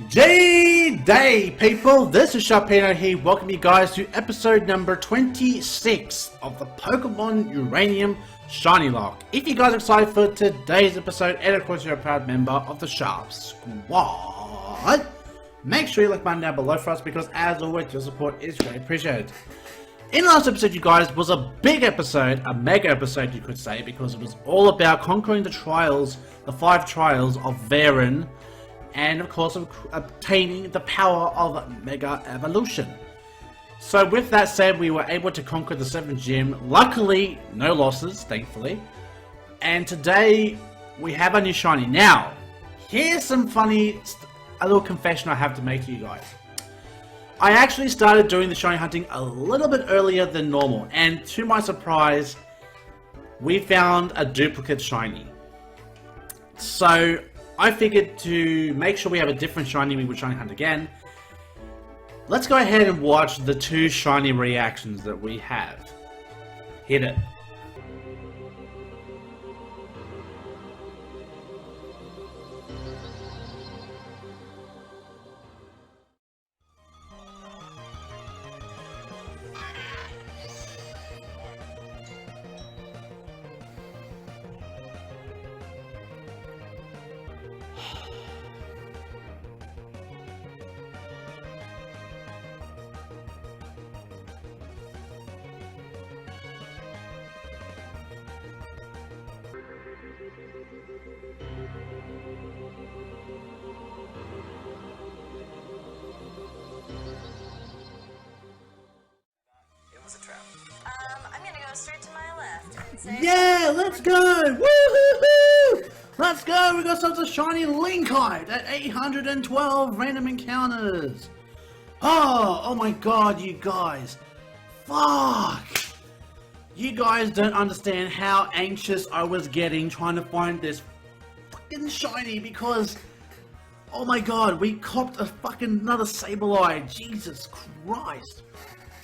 Day people, this is Sharpino here, welcome you guys to episode number 26 of the Pokémon Uranium Shiny Locke. If you guys are excited for today's episode, and of course you're a proud member of the Sharp Squad, make sure you like the button down below for us because as always your support is very appreciated. In the last episode you guys was a big episode, a mega episode you could say, because it was all about conquering the trials, the 5 trials of Varen, and of course obtaining the power of Mega Evolution. So with that said, we were able to conquer the 7th gym, luckily no losses, thankfully, and today we have a new shiny. Now, here's some funny, a little confession I have to make to you guys. I actually started doing the shiny hunting a little bit earlier than normal, and to my surprise, we found a duplicate shiny. So I figured to make sure we have a different shiny, we would shiny hunt again. Let's go ahead and watch the 2 shiny reactions that we have. Hit it. I'm gonna go straight to my left and say... Yeah, let's go! Woo-hoo-hoo! Let's go! We got ourselves a shiny Linkite at 812 random encounters. Oh my god, you guys. Fuck! You guys don't understand how anxious I was getting trying to find this fucking shiny because... Oh my god, we copped a fucking another Sableye. Jesus Christ.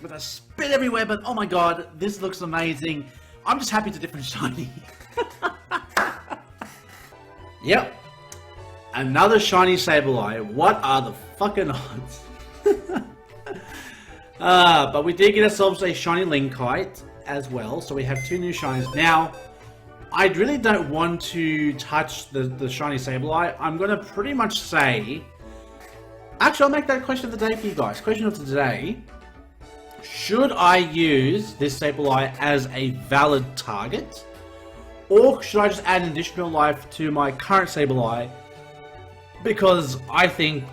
With a spit everywhere, but oh my god, this looks amazing. I'm just happy it's a different shiny. Yep. Another shiny Sableye. What are the fucking odds? But we did get ourselves a shiny Linkite as well, so we have 2 new shinies. Now, I really don't want to touch the shiny Sableye. I'm going to pretty much say... Actually, I'll make that question of the day for you guys. Question of the day. Should I use this Sableye as a valid target? Or should I just add an additional life to my current Sableye? Because I think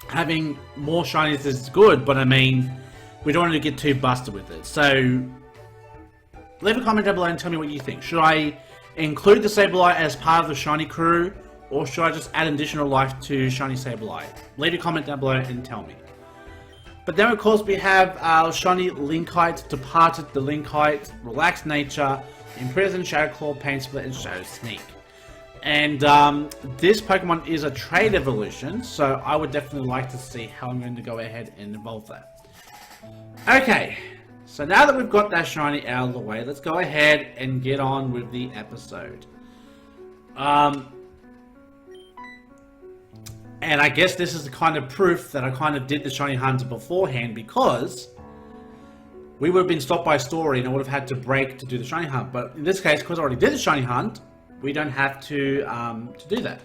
having more shinies is good, but I mean, we don't want to get too busted with it. So, leave a comment down below and tell me what you think. Should I include the Sableye as part of the shiny crew? Or should I just add an additional life to shiny Sableye? Leave a comment down below and tell me. But then of course we have our shiny Linkite, Departed the Linkite, Relaxed Nature, Imprisoned, Shadow Claw, Pain Split, and Shadow Sneak. And this Pokemon is a trade evolution, so I would definitely like to see how I'm going to go ahead and evolve that. Okay, so now that we've got that shiny out of the way, let's go ahead and get on with the episode. And I guess this is the kind of proof that I kind of did the shiny hunt beforehand, because we would have been stopped by a story and I would have had to break to do the shiny hunt. But in this case, because I already did the shiny hunt, we don't have to do that.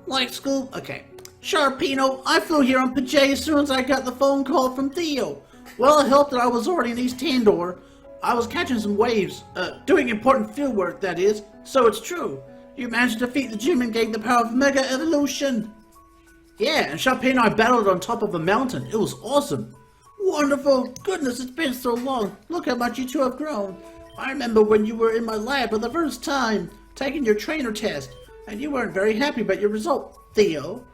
Like school? Okay. Sharpino, I flew here on Pajay as soon as I got the phone call from Theo. Well, it helped that I was already in East Tandor. I was catching some waves, doing important field work, that is, so it's true. You managed to defeat the gym and gain the power of Mega Evolution. Yeah, and Sharpino and I battled on top of a mountain. It was awesome. Wonderful. Goodness, it's been so long. Look how much you 2 have grown. I remember when you were in my lab for the first time, taking your trainer test, and you weren't very happy about your result, Theo.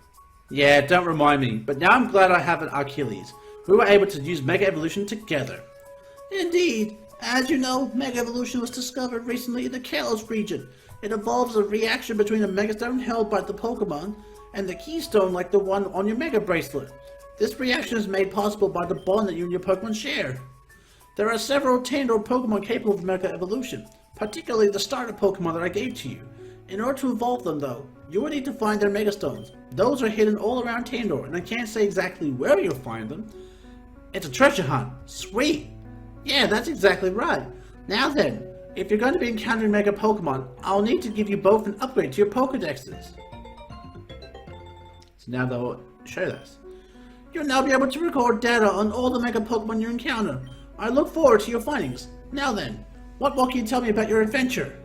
Yeah, don't remind me, but now I'm glad I have an Achilles. We were able to use Mega Evolution together. Indeed. As you know, Mega Evolution was discovered recently in the Kalos region. It involves a reaction between a Megastone held by the Pokemon and the Keystone like the one on your Mega Bracelet. This reaction is made possible by the bond that you and your Pokemon share. There are several Tandor Pokemon capable of Mega Evolution, particularly the starter Pokemon that I gave to you. In order to evolve them though, you will need to find their Megastones. Those are hidden all around Tandor, and I can't say exactly where you'll find them. It's a treasure hunt. Sweet! Yeah, that's exactly right. Now then, if you're going to be encountering Mega Pokemon, I'll need to give you both an upgrade to your Pokedexes. So now they'll show this. You'll now be able to record data on all the Mega Pokemon you encounter. I look forward to your findings. Now then, what more can you tell me about your adventure?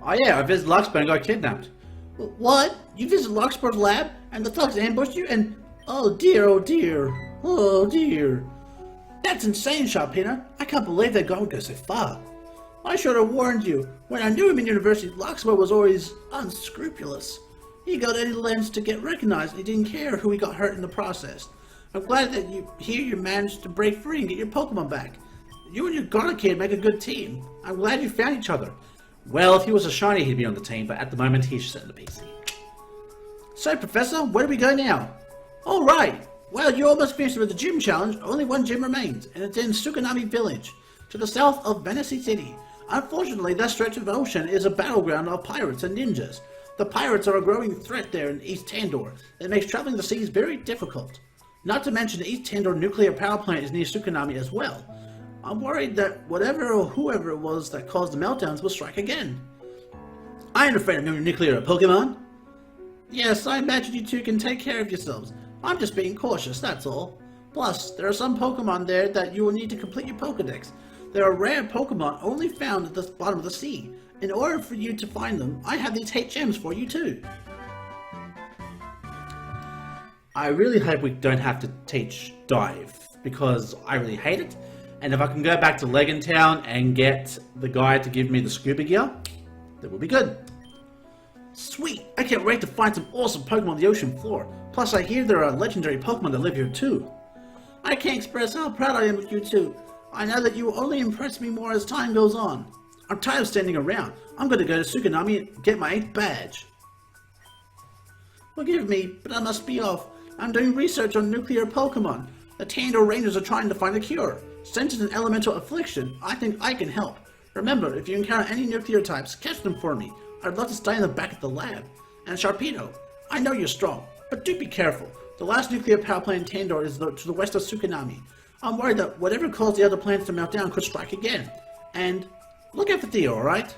Oh yeah, I visited Larkspur and got kidnapped. What? You visited Larkspur's lab and the thugs ambushed you and... Oh dear, oh dear, oh dear. That's insane, Sharpino. I can't believe that God would go so far. I should have warned you. When I knew him in university, Larkspur was always unscrupulous. He got any lengths to get recognized and he didn't care who he got hurt in the process. I'm glad that you managed to break free and get your Pokemon back. You and your Garlic Kid make a good team. I'm glad you found each other. Well, if he was a shiny, he'd be on the team, but at the moment, he's just in the PC. So, Professor, where do we go now? Alright! Well, you almost finished with the gym challenge. Only one gym remains, and it's in Tsukunami Village, to the south of Venice City. Unfortunately, that stretch of ocean is a battleground of pirates and ninjas. The pirates are a growing threat there in East Tandor. It makes traveling the seas very difficult. Not to mention the East Tandor nuclear power plant is near Tsukunami as well. I'm worried that whatever or whoever it was that caused the meltdowns will strike again. I ain't afraid of no nuclear Pokemon. Yes, I imagine you two can take care of yourselves. I'm just being cautious, that's all. Plus, there are some Pokemon there that you will need to complete your Pokedex. There are rare Pokemon only found at the bottom of the sea. In order for you to find them, I have these hate gems for you too. I really hope we don't have to teach Dive, because I really hate it. And if I can go back to Legend Town and get the guy to give me the scuba gear, that would be good. Sweet! I can't wait to find some awesome Pokemon on the ocean floor. Plus I hear there are legendary Pokemon that live here too. I can't express how proud I am of you two. I know that you will only impress me more as time goes on. I'm tired of standing around. I'm going to go to Tsukunami and get my 8th badge. Forgive me, but I must be off. I'm doing research on nuclear Pokemon. The Tandor Rangers are trying to find a cure. Since it's an elemental affliction, I think I can help. Remember, if you encounter any nuclear types, catch them for me. I'd love to stay in the back of the lab. And Sharpino, I know you're strong, but do be careful. The last nuclear power plant in Tandor is to the west of Tsukunami. I'm worried that whatever caused the other planets to melt down could strike again. And look out for Theo, alright?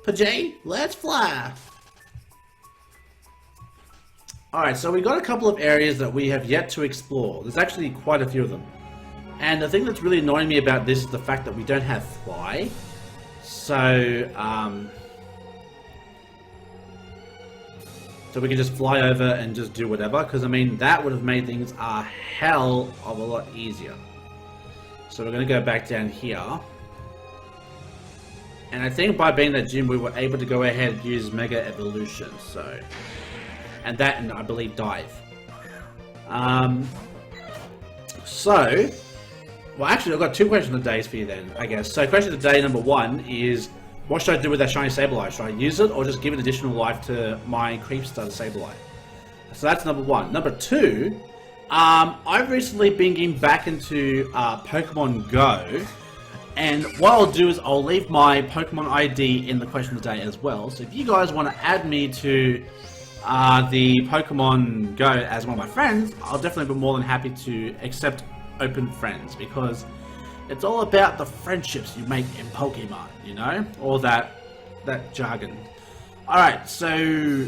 Pajay, let's fly! Alright, so we got a couple of areas that we have yet to explore. There's actually quite a few of them. And the thing that's really annoying me about this is the fact that we don't have Fly. So we can just fly over and just do whatever, because I mean, that would have made things a hell of a lot easier. So we're going to go back down here. And I think by being that gym, we were able to go ahead and use Mega Evolution, so... And that, and I believe Dive. Well, actually, I've got 2 questions of the days for you then, I guess. So, question of the day number 1 is, what should I do with that shiny Sableye? Should I use it, or just give it additional life to my Creepstar Sableye? So that's number 1. Number 2, I've recently been getting back into Pokemon Go, and what I'll do is I'll leave my Pokemon ID in the question of the day as well. So if you guys want to add me to the Pokemon Go as one of my friends, I'll definitely be more than happy to accept open friends, because it's all about the friendships you make in Pokemon, you know? All that jargon. Alright, so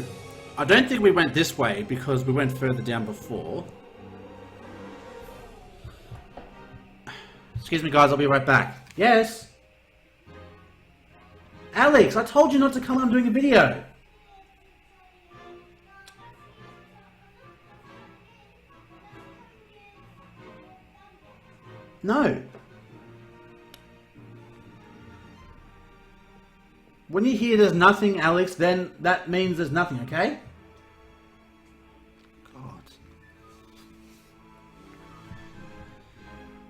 I don't think we went this way because we went further down before. Excuse me guys, I'll be right back. Yes? Alex, I told you not to come on doing a video. No. When you hear there's nothing, Alex, then that means there's nothing, okay? God.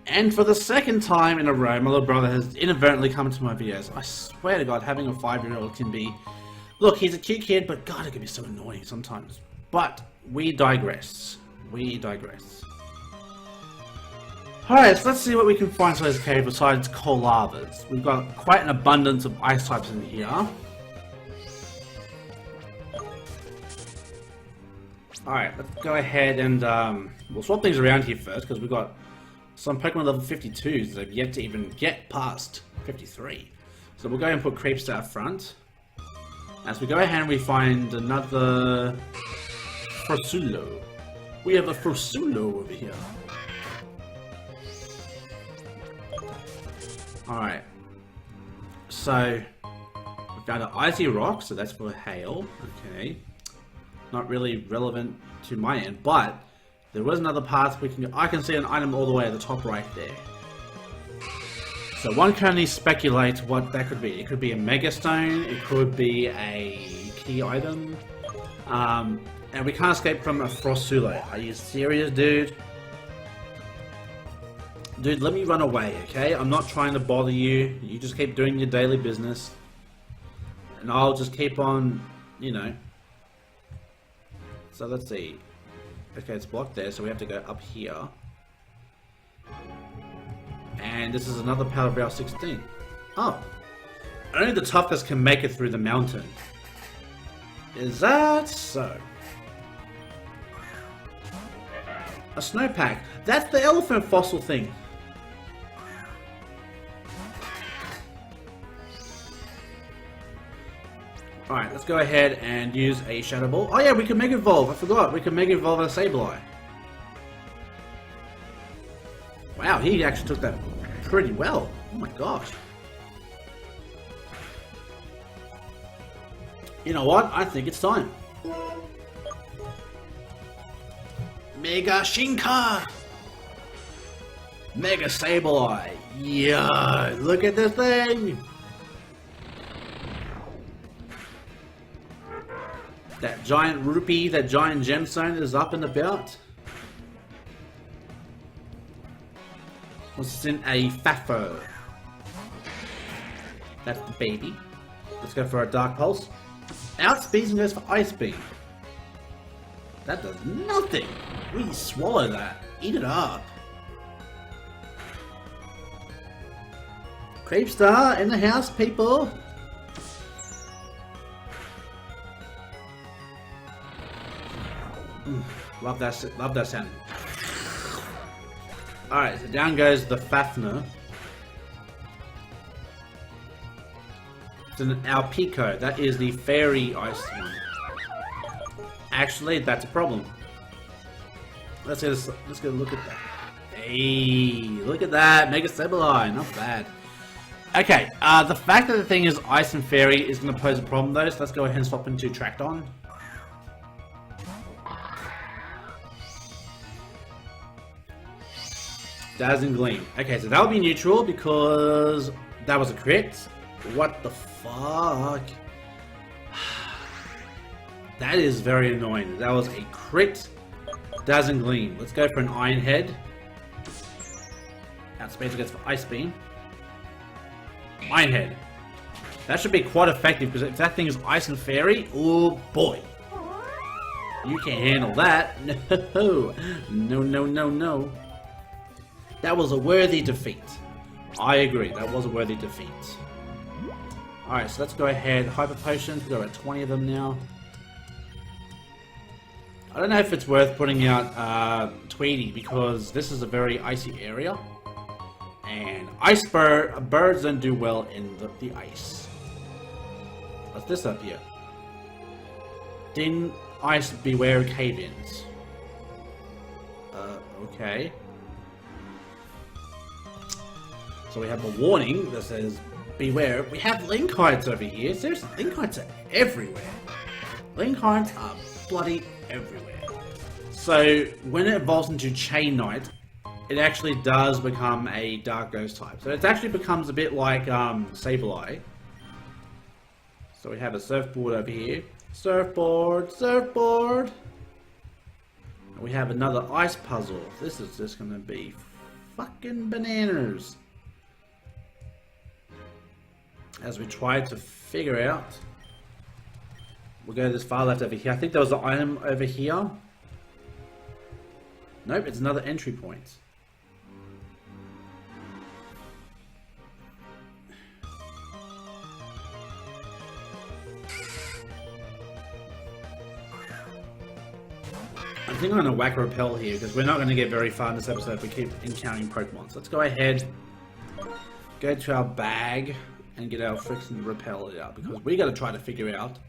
And for the second time in a row, my little brother has inadvertently come into my videos. I swear to God, having a 5-year-old can be... Look, he's a cute kid, but God, it can be so annoying sometimes. But we digress. We digress. Alright, so let's see what we can find in this cave besides coal lavas. We've got quite an abundance of ice types in here. Alright, let's go ahead and we'll swap things around here first because we've got some Pokemon level 52s that have yet to even get past 53. So we'll go ahead and put Creepstar up front. As we go ahead and we find another Frosulo. We have a Frosulo over here. Alright. So, we've got an Icy Rock, so that's for hail. Okay. Not really relevant to my end, but there was another path we can go. I can see an item all the way at the top right there. So one can only speculate what that could be. It could be a Mega Stone, it could be a key item. And we can't escape from a Frosulo. Are you serious, dude? Dude, let me run away, okay? I'm not trying to bother you. You just keep doing your daily business. And I'll just keep on, you know. So let's see. Okay, it's blocked there, so we have to go up here. And this is another Power Brow 16. Oh. Only the toughest can make it through the mountain. Is that so? A snowpack. That's the elephant fossil thing. Alright, let's go ahead and use a Shadow Ball. Oh yeah, we can Mega Evolve. I forgot. We can Mega Evolve a Sableye. Wow, he actually took that pretty well. Oh my gosh. You know what? I think it's time. Mega Shinka! Mega Sableye! Yeah! Look at this thing! That giant rupee, that giant gemstone is up and about. What's in a Fafo? That's the baby. Let's go for a Dark Pulse. Outspeeds and goes for Ice Beam. That does nothing. We swallow that. Eat it up. Creepstar in the house, people. Love that sound. Alright, so down goes the Fafnir. It's an Alpico. That is the fairy ice one. Actually, that's a problem. Let's go look at that. Hey, look at that. Mega Sableye. Not bad. Okay, the fact that the thing is ice and fairy is going to pose a problem though, so let's go ahead and swap into Tracton. Dazzling Gleam. Okay, so that'll be neutral because that was a crit. What the fuck? That is very annoying. That was a crit. Dazzling Gleam. Let's go for an Iron Head. Outspace gets for Ice Beam. Iron Head. That should be quite effective because if that thing is Ice and Fairy, oh boy. You can't handle that. No. No, no, no, no. That was a worthy defeat. I agree, that was a worthy defeat. Alright, so let's go ahead. Hyper Potions, we've got about 20 of them now. I don't know if it's worth putting out Tweety because this is a very icy area. And birds don't do well in the ice. What's this up here? Din Ice Beware Cave-ins. Okay. So we have a warning that says, beware. We have Linkites over here. Seriously, Linkites are everywhere. Linkites are bloody everywhere. So when it evolves into Chain Knight, it actually does become a Dark Ghost type. So it actually becomes a bit like Sableye. So we have a Surfboard over here. Surfboard, Surfboard! And we have another Ice Puzzle. This is just gonna be fucking bananas. As we try to figure out, we'll go this far left over here. I think there was an item over here. Nope, it's another entry point. think I'm going to whack a repel here because we're not going to get very far in this episode if we keep encountering Pokemon. So let's go ahead, go to our bag, and get our freaking repel out because we got to try to figure out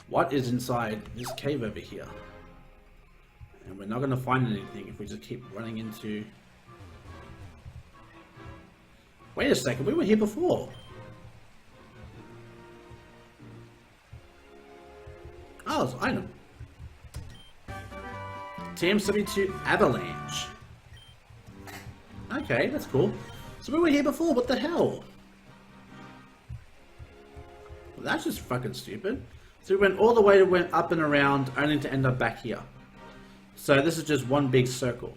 what is inside this cave over here. And we're not going to find anything if we just keep running into... Wait a second, we were here before. Oh, it's an item. TM72 Avalanche. Okay, that's cool. So we were here before, what the hell? Well, that's just fucking stupid. So we went all the way, went up and around, only to end up back here. So this is just one big circle.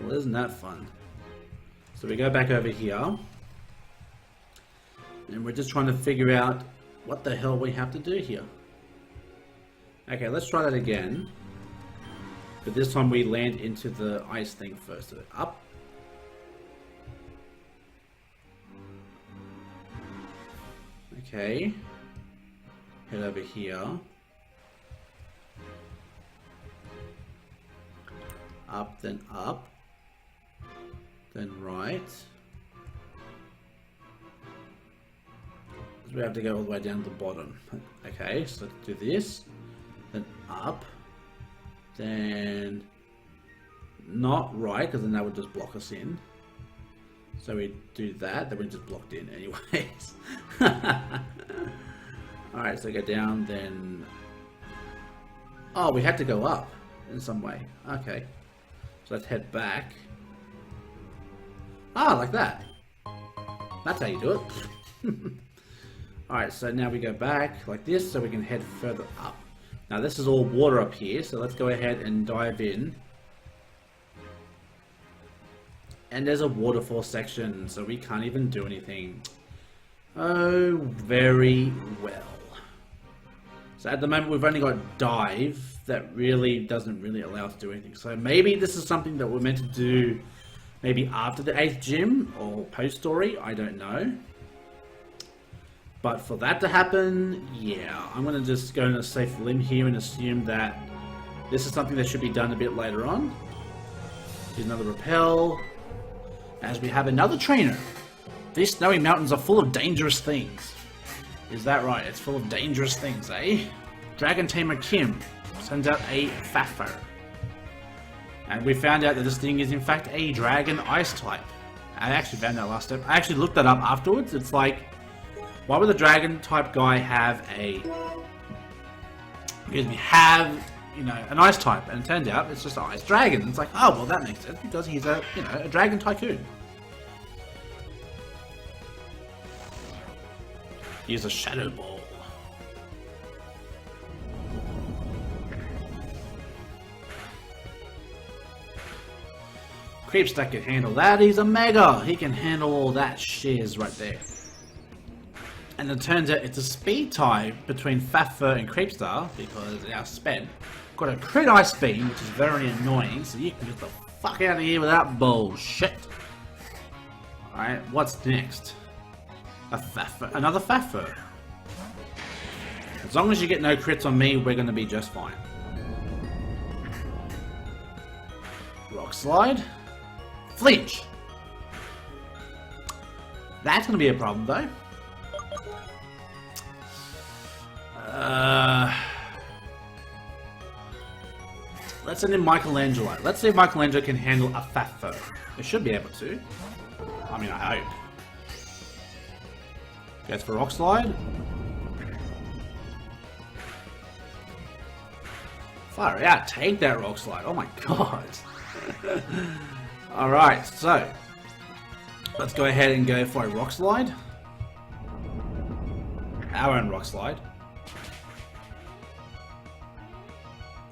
Well, isn't that fun? So we go back over here. And we're just trying to figure out what the hell we have to do here. Okay, let's try that again. But this time we land into the ice thing first. So up. Okay. Head over here. Up, then up. Then right. So we have to go all the way down to the bottom. Okay, so let's do this. Then up. Then not right, because then that would just block us in. So we do that, then we're just blocked in anyways. Alright, so go down, then... Oh, we had to go up in some way. Okay. So let's head back. Ah, like that. That's how you do it. Alright, so now we go back like this so we can head further up. Now this is all water up here, so let's go ahead and dive in. And there's a waterfall section, so we can't even do anything. Oh, very well. So at the moment we've only got dive, that really doesn't really allow us to do anything. So maybe this is something that we're meant to do maybe after the 8th gym, or post-story, I don't know. But for that to happen, yeah, I'm going to just go on a safe limb here and assume that this is something that should be done a bit later on. Here's another repel. As we have another trainer. These snowy mountains are full of dangerous things. Is that right? It's full of dangerous things, eh? Dragon Tamer Kim sends out a Fafo. And we found out that this thing is in fact a Dragon Ice type. I actually found that last step. I actually looked that up afterwards. It's like, why would the Dragon type guy have a... Excuse me, you know, an Ice type? And it turns out it's just an Ice Dragon. It's like, oh, well that makes sense because he's a, you know, a Dragon Tycoon. He's a Shadow Ball. Creepstar can handle that. He's a Mega. He can handle all that shiz right there. And it turns out it's a speed tie between Fafo and Creepstar because our Sped got a crit Ice Beam, which is very annoying. So you can get the fuck out of here with that bullshit. Alright, what's next? A Fafo. Another Fafo. As long as you get no crits on me, we're going to be just fine. Rock Slide. Flinch. That's going to be a problem though. Let's send in Michelangelo. Let's see if Michelangelo can handle a Fafo. They should be able to. I mean, I hope. Goes for Rock Slide. Far out, take that Rock Slide. Oh my god. Alright, so let's go ahead and go for a Rock Slide. Our own Rock Slide.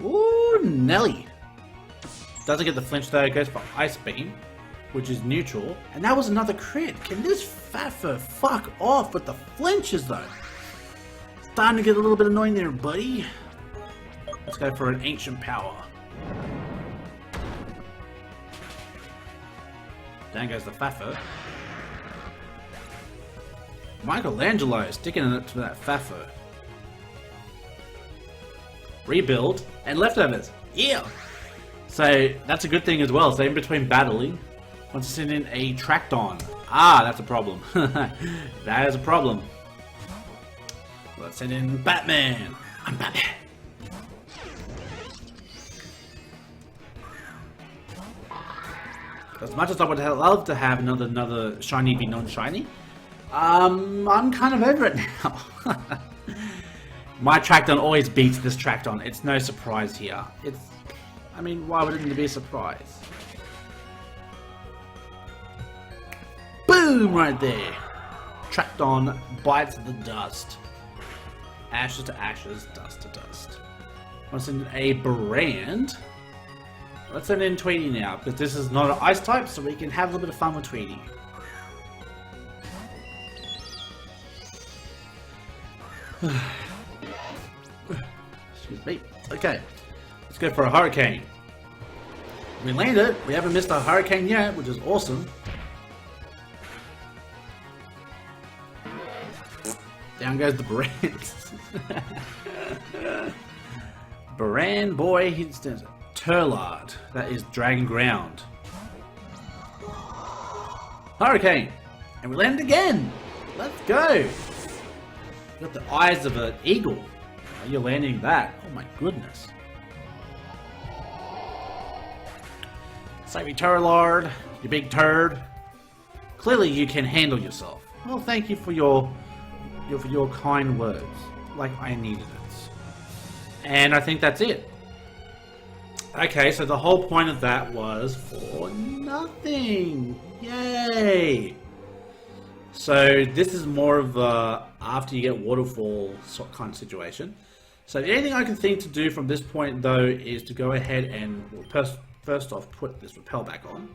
Ooh, Nelly. Doesn't get the flinch though, it goes for Ice Beam, which is neutral. And that was another crit. Can this Fafo fuck off with the flinches though? It's starting to get a little bit annoying there, buddy. Let's go for an Ancient Power. Down goes the Fafo. Michelangelo sticking it to that Fafo. Rebuild and leftovers. Yeah! So, that's a good thing as well. So, in between battling, once to send in a Trackdon. Ah, that's a problem. That is a problem. Let's send in Batman. I'm Batman. As much as I would love to have another shiny be non-shiny, I'm kind of over it now. My Trackdon always beats this Trackdon. It's no surprise here. I mean, why wouldn't it be a surprise? Boom! Right there. Trackdon bites the dust. Ashes to ashes, dust to dust. Let's send in a Brand. Let's send in Tweety now, because this is not an ice type, so we can have a little bit of fun with Tweety. Excuse me. Okay, let's go for a Hurricane. We landed. We haven't missed a Hurricane yet, which is awesome. Down goes the Brand. Brand boy, he's Turlard. That is Dragon Ground. Hurricane, and we landed again. Let's go. Got the eyes of an eagle. Are you landing that? Oh my goodness. Sorry, Turlard, you big turd. Clearly you can handle yourself. Well, thank you for your kind words. Like I needed it. And I think that's it. Okay, so the whole point of that was for nothing. Yay! So this is more of a after you get waterfall kind of situation. So the only thing I can think to do from this point though is to go ahead and first off put this repel back on.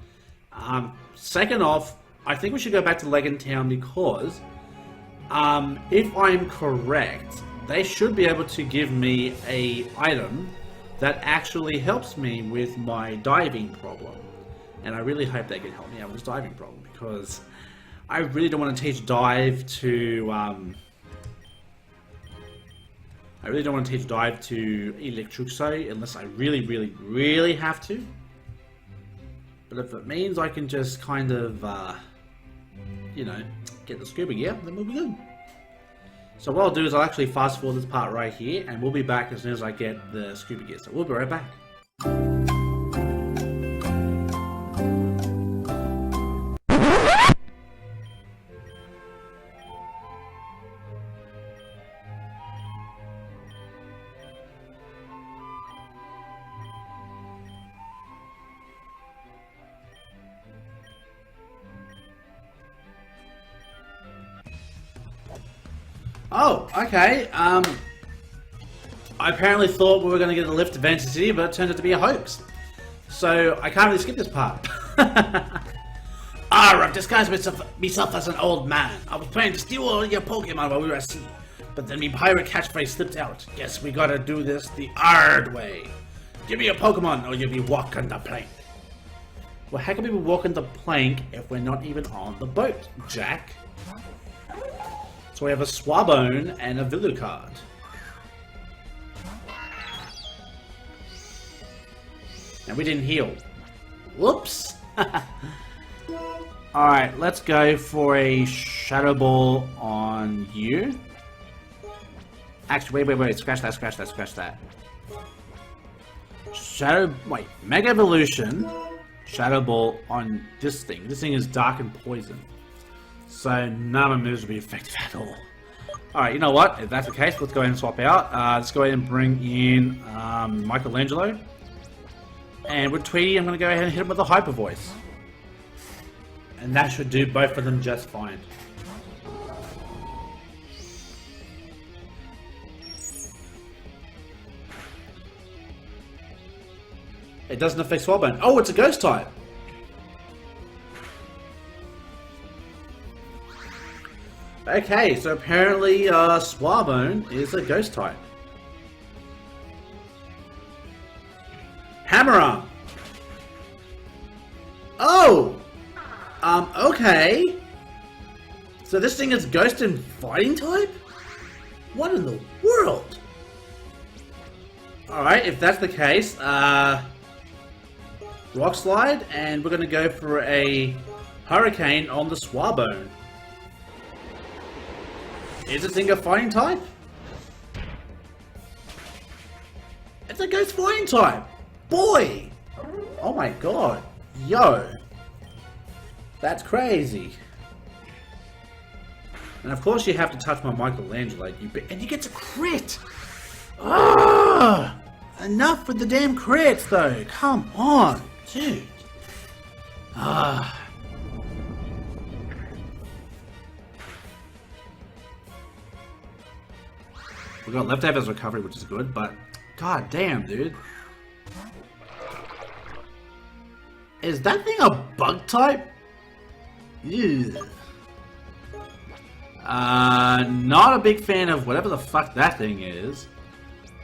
Second off, I think we should go back to Legend Town because if I'm correct, they should be able to give me a item that actually helps me with my diving problem. And I really hope they can help me out with this diving problem because I really don't want to teach dive to Electruxo unless I really have to. But if it means I can just kind of you know, get the scuba gear, then we'll be good. So what I'll do is I'll actually fast forward this part right here and we'll be back as soon as I get the scuba gear. So we'll be right back. Oh, okay. I apparently thought we were going to get a lift to Vantage City, but it turned out to be a hoax. So I can't really skip this part. I've disguised myself as an old man. I was planning to steal all your Pokemon while we were asleep, but then my pirate catchphrase slipped out. Guess we gotta do this the hard way. Give me a Pokemon or you'll be walking the plank. Well, how can we be walking the plank if we're not even on the boat, Jack? So we have a Swabone and a Villucard. And we didn't heal. Whoops! Alright, let's go for a Shadow Ball on you. Actually, wait, scratch that. Mega Evolution, Shadow Ball on this thing. This thing is Dark and Poison. So none of my moves will be effective at all. Alright, you know what? If that's the case, let's go ahead and swap out. Let's go ahead and bring in Michelangelo. And with Tweety, I'm going to go ahead and hit him with a Hyper Voice. And that should do both of them just fine. It doesn't affect Swabone. Oh, it's a Ghost type! Okay, so apparently Swabone is a Ghost type. Hammer Arm! Oh! Okay. So this thing is Ghost and Fighting type? What in the world? Alright, if that's the case, Rock Slide, and we're gonna go for a Hurricane on the Swarbone. Is this thing a fighting type? It's a ghost flying type! Boy! Oh my god. Yo! That's crazy. And of course you have to touch my Michelangelo, and you get to crit! Ah! Enough with the damn crits though! Come on! Dude! Ah. We got Leftovers Recovery, which is good, but god damn, dude. Is that thing a bug type? Ew. Not a big fan of whatever the fuck that thing is.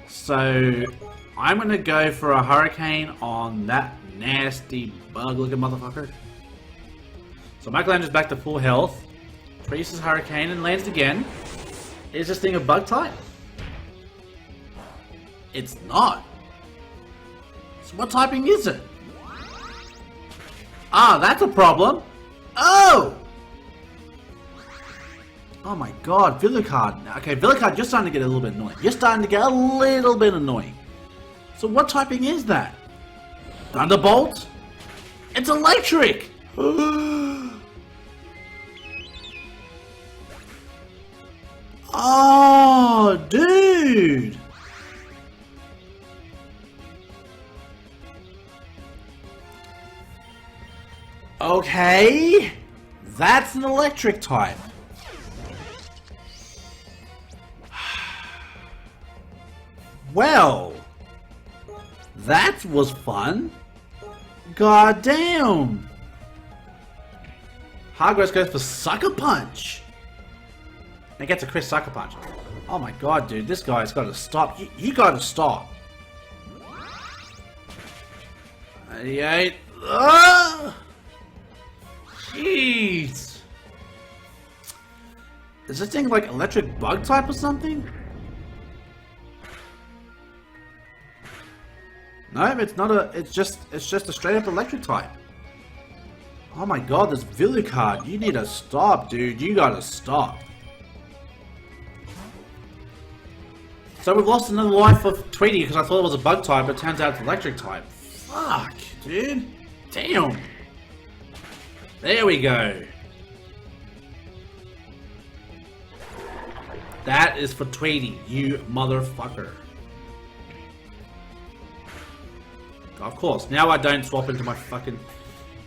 So, I'm gonna go for a Hurricane on that nasty bug-looking motherfucker. So Michelangelo's back to full health. Produces Hurricane and lands again. Is this thing a bug type? It's not. So what typing is it? Ah, that's a problem. Oh! Oh my god, Villicard. Okay, Villicard, you're starting to get a little bit annoying. You're starting to get a little bit annoying. So what typing is that? Thunderbolt? It's electric! Oh, dude! Okay, that's an electric type. Well, that was fun. God damn. Hargrowth goes for Sucker Punch. And gets a crit Sucker Punch. Oh my god, dude, this guy's got to stop. You got to stop. 88. Jeez. Is this thing like electric bug type or something? No, it's not a. It's just a straight up electric type. Oh my god, this Villicard, you need to stop, dude. You gotta stop. So we've lost another life of Tweety because I thought it was a bug type, but it turns out it's electric type. Fuck, dude. Damn. There we go. That is for Tweety, you motherfucker. Of course, now I don't swap into my fucking...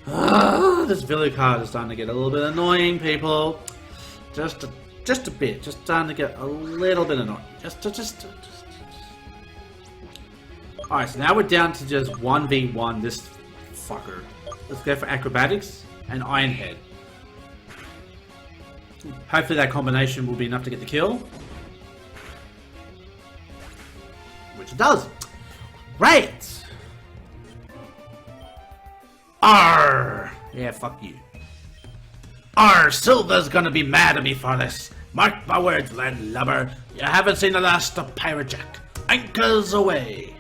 this Villicard is starting to get a little bit annoying, people. Just a bit. Just starting to get a little bit annoying. Just. Alright, so now we're down to just 1v1 this fucker. Let's go for Acrobatics and Iron Head. Hopefully that combination will be enough to get the kill. Which it does. Right! Arr! Yeah, fuck you. Arr! Silver's gonna be mad at me for this. Mark my words, landlubber. You haven't seen the last of Pirate Jack. Anchors away.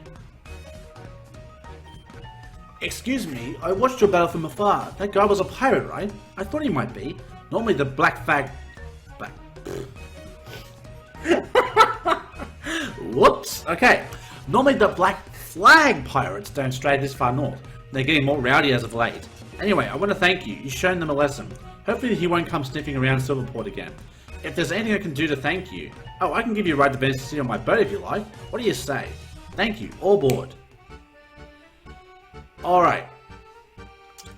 Excuse me, I watched your battle from afar. That guy was a pirate, right? I thought he might be. Normally the black flag... Whoops. Okay. Normally the black flag pirates don't stray this far north. They're getting more rowdy as of late. Anyway, I want to thank you. You've shown them a lesson. Hopefully he won't come sniffing around Silverport again. If there's anything I can do to thank you... Oh, I can give you a ride to Venice to sit on my boat if you like. What do you say? Thank you. All aboard. Alright.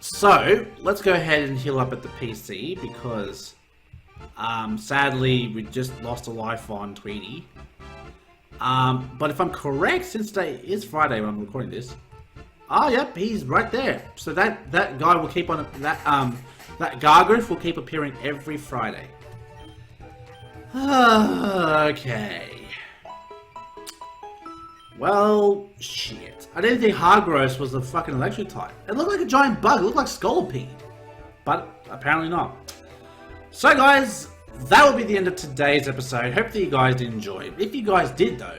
So, let's go ahead and heal up at the PC because... sadly, we just lost a life on Tweety. But if I'm correct, since today is Friday when I'm recording this... Oh, yep, he's right there. So that guy will keep on... That Gargoof will keep appearing every Friday. Okay. Well, shit. I didn't think Hargrowth was the fucking electric type. It looked like a giant bug. It looked like Scolipede. But apparently not. So guys, that will be the end of today's episode. Hopefully you guys did enjoy. If you guys did though,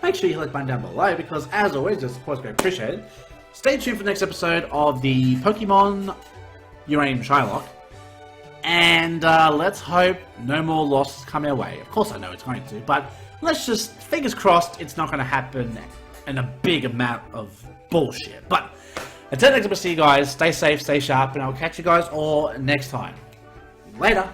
make sure you hit the button down below, because as always, your support is very appreciated. Stay tuned for the next episode of the Pokemon Uranium Shiny Locke. And let's hope no more losses come our way. Of course I know it's going to, but let's just, fingers crossed, it's not going to happen in a big amount of bullshit. But until next time, see you guys, stay safe, stay sharp, and I'll catch you guys all next time. Later!